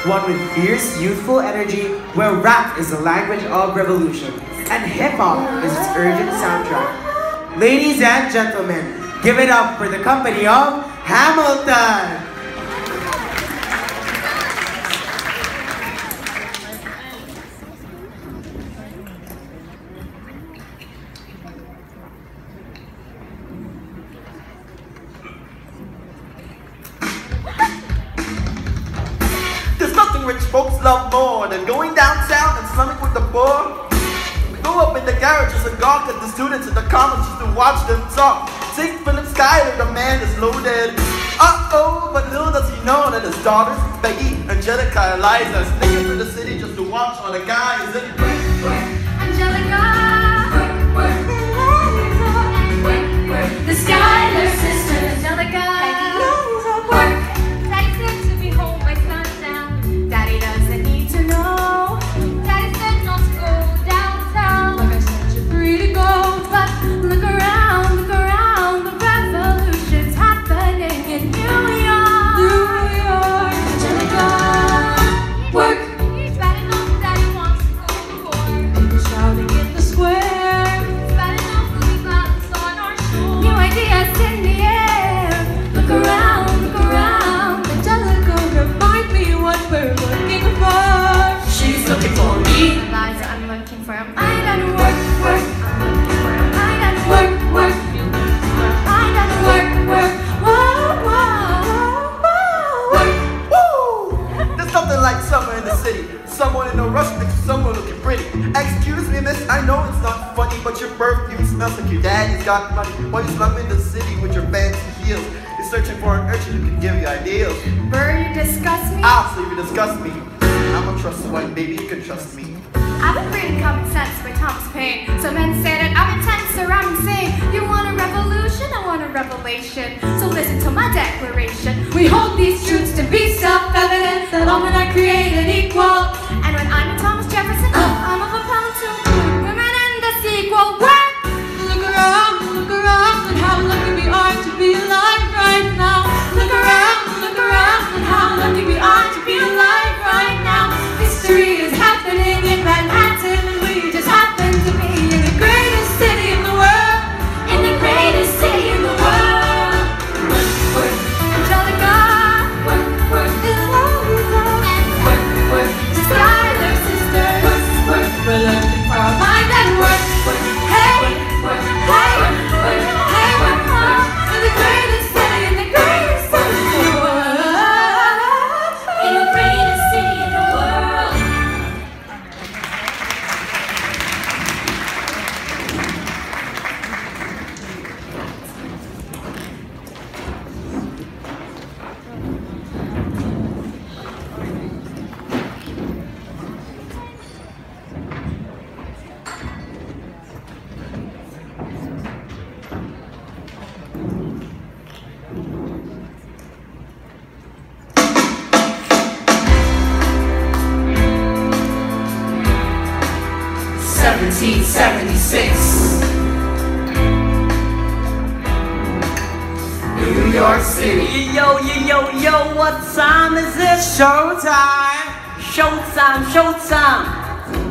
one with fierce, youthful energy, where rap is the language of revolution, and hip-hop is its urgent soundtrack. Ladies and gentlemen, give it up for the company of Hamilton! Rich folks love more than going downtown and slumming with the poor. Go up in the garages and gawk at the students in the colleges to watch them talk. Take Philip Schuyler, the man is loaded. Uh-oh, but little does he know that his daughters, Becky, Angelica, Eliza, sneaking through the city just to watch all the guys in Angelica, the Schuyler sisters, Angelica, work. Daddy said to be home by sundown. Daddy doesn't need to know. Daddy said not to go downtown. Like I said, you're free to go, but look around, the revolution's happening in New York. Angelica, work. It's bad enough Daddy wants to go to war. People shouting in the square. It's bad enough we clouds on our shore. New ideas in the air. Look around, Angelica, remind me what we're looking for. She's looking for me. Eliza, I'm looking for a mind and work. I'm looking for a mind and work. Mind and work. Woo! There's nothing like summer in the city. Someone in a rush next to someone looking pretty. Excuse me, miss, I know it's not funny, but your perfume smells like your daddy's got money. While you slum in the city with your fancy heels, you're searching for an urchin who can give you ideals. Burr, you disgust me. Absolutely, you disgust me. I'm a trusted white baby, you can trust me. I've been reading Common Sense by Thomas Paine. Some men say that I'm intense or I'm insane. You want a revolution, I want a revelation. So listen to my declaration. We hold these truths to be self-evident, that all men are created equal. And when I'm a Thomas Jefferson, I'm of a pound to women in the sequel. Work! Look around, and how lucky we are to be alive right now. Look around, and how lucky we are to be alive right now. History is happening in Manhattan, and we just happen to be in the greatest city in the world. In the greatest city in the world. Angelica, the Schuyler sisters, we're looking for a mind and work. Hey, in the greatest city, in the greatest city in the world. In the greatest city in the world. New York City. Yo, what time is it? Showtime! Showtime!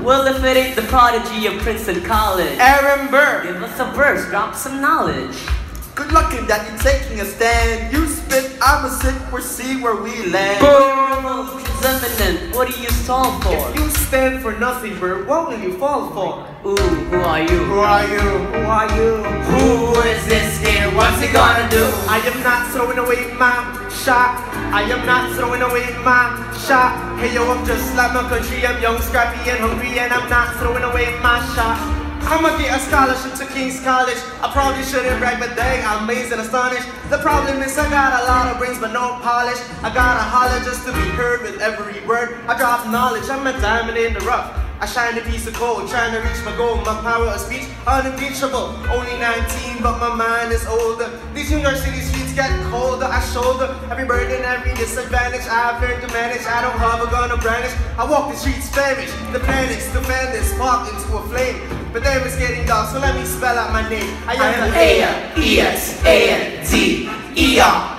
Well, if it ain't the prodigy of Princeton College, Aaron Burr! give us a verse, drop some knowledge. Good luck in that you're taking a stand. You spit, I'm a sit, we'll see where we land. Revolution's imminent, what do you stall for? If you stand for nothing, Burr, what will you fall for? Ooh, who are you? Who are you? Who are you? Who is this here? What's he gonna do? I am not throwing away my shot. I am not throwing away my shot. Hey yo, I'm just like my country. I'm young, scrappy, and hungry, and I'm not throwing away my shot. I'ma get a scholarship to King's College. I probably shouldn't brag, but dang, I'm amazed and astonished. The problem is I got a lot of brains but no polish. I gotta holler just to be heard with every word. I drop knowledge, I'm a diamond in the rough. I shine a piece of coal, trying to reach my goal. My power of speech, unimpeachable. Only 19, but my mind is older. These New York City streets get colder. I shoulder every burden, every disadvantage I've learned to manage. I don't have a gun or brandish. I walk the streets famished. The planets, the bandits, spark into a flame. But then it's getting dark, so let me spell out my name. I am the A-M-E-X-A-N-D-E-R.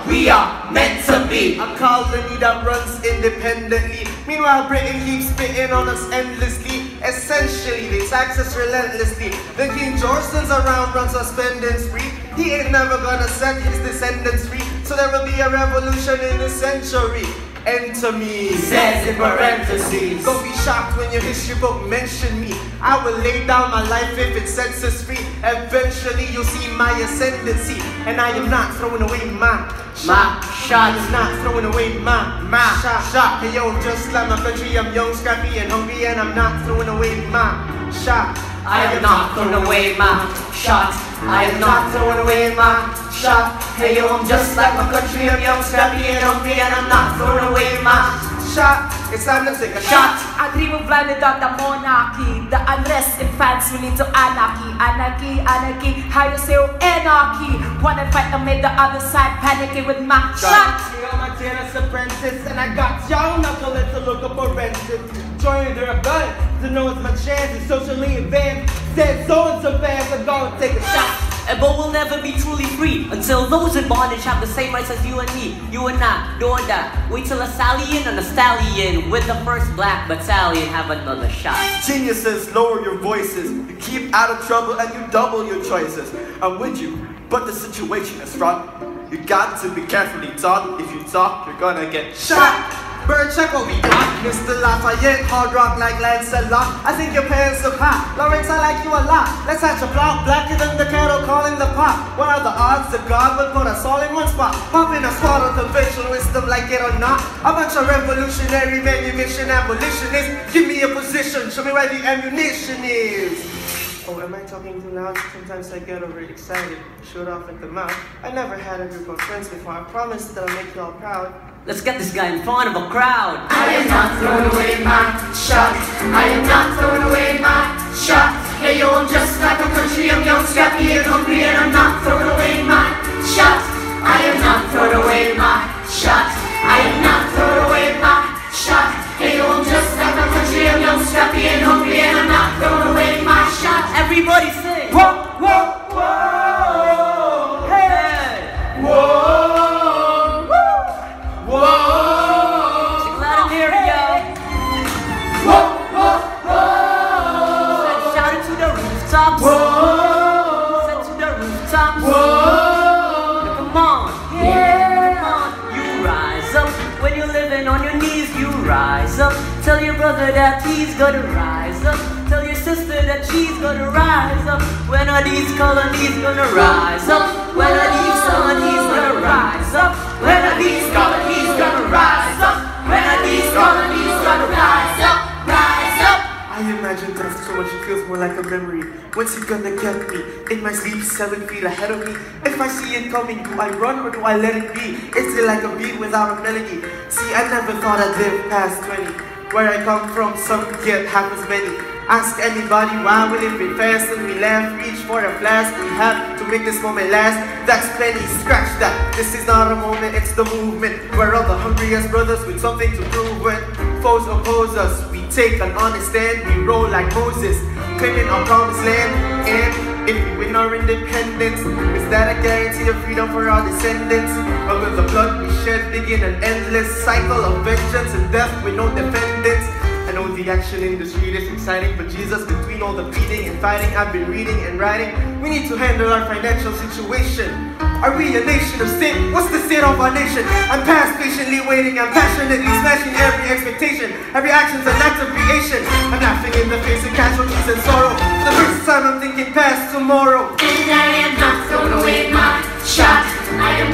We are meant to be a colony that runs independently. Meanwhile, Britain keeps spitting on us endlessly. Essentially, they tax us relentlessly. Then King George stands around, runs a spending spree. He ain't never gonna set his descendants free. So there will be a revolution in this century. Enter me, Says in parentheses. Don't be shocked when your history book mention me. I will lay down my life if it sets us free. Eventually you'll see my ascendancy. And I am not throwing away my shot. I am not throwing away my shot. Hey yo, just like my country, I'm young, scrappy and hungry. And I'm not throwing away my shot. I am not throwing away my shot. I am not throwing away my shot. Hey yo, I'm just like my country, I'm young, scrappy and hungry. And I'm not throwing away my shot. It's time to take a shot. I dream of land without the monarchy. The unrest in fans will lead to anarchy. Anarchy, anarchy, how you say anarchy. Wanna fight and make the other side panicking with my shot. I'm a Janus apprentice and I got y'all knuckleheads to look up forensic. Joining their gun to know it's my chance to socially advance. Said so and so fast, I'm gonna take a shot. But we'll never be truly free until those in bondage have the same rights as you and me. You and I, doing that. Wait till a stallion and a stallion with the 1st Black Battalion have another shot. Geniuses, lower your voices. You keep out of trouble and you double your choices. I'm with you, but the situation is fraught. You got to be carefully taught. If you talk, you're gonna get shot. Bird check what we got. Mr. Lafayette, hard rock like Lancelot. I think your pants are hot. Lawrence, I like you a lot. Let's hatch a plot, blacker than the kettle calling the pot. What are the odds that God will put us all in one spot? Pop in a spot of conventional wisdom, like it or not. A bunch of revolutionary manumission abolitionists. Give me a position, show me where the ammunition is. Oh, am I talking too loud? Sometimes I get over excited, shoot off at the mouth. I never had a group of friends before. I promise that I'll make you all proud. Let's get this guy in front of a crowd. I am not throwing away my shot. I am not throwing away my shot. Hey yo, I'm just like a country, I'm young, scrappy and hungry, and I'm not throwing away my shot. I am not throwing away my shot. I am not throwing away my shot. Hey yo, I'm just like a country, I'm young, scrappy and hungry, and I'm not throwing away my shot. Everybody sing. Whoa, whoa, whoa. Hey. Whoa. Sing loud and clear, yo. Whoa, whoa, whoa. Let's shout it to the rooftops. Whoa. Set to the rooftops. Whoa. Come on. Yeah. Come on. You rise up. When you're living on your knees, you rise up. Tell your brother that he's gonna rise up. Tell your sister that she's gonna rise up. When are these colonies gonna rise up? When are these colonies gonna rise up? When are these colonies gonna rise up? When are these colonies gonna rise up? Rise up! I imagine death so much it feels more like a memory. When's it gonna get me? In my sleep, 7 feet ahead of me. If I see it coming, do I run or do I let it be? Is it like a beat without a melody? See, I never thought I'd live past 20. Where I come from, some get half as many. Ask anybody why we live it fast and we laugh, reach for a flask. We have to make this moment last. That's plenty, scratch that. This is not a moment, it's the movement. We're all the hungriest brothers with something to prove. When foes oppose us, we take an honest stand. We roll like Moses, claiming our promised land. And if we win our independence, is that a guarantee of freedom for our descendants? Or will the blood we shed begin an endless cycle of vengeance and death with no defendants? I know the action in the street is exciting, but Jesus, between all the beating and fighting I've been reading and writing, we need to handle our financial situation. Are we a nation of sin? What's the state of our nation? I'm past patiently waiting, I'm passionately smashing every expectation. Every action's an act of creation. I'm laughing in the face of casualties and sorrow. For the first time I'm thinking past tomorrow. And I am not throwing away my shot. I am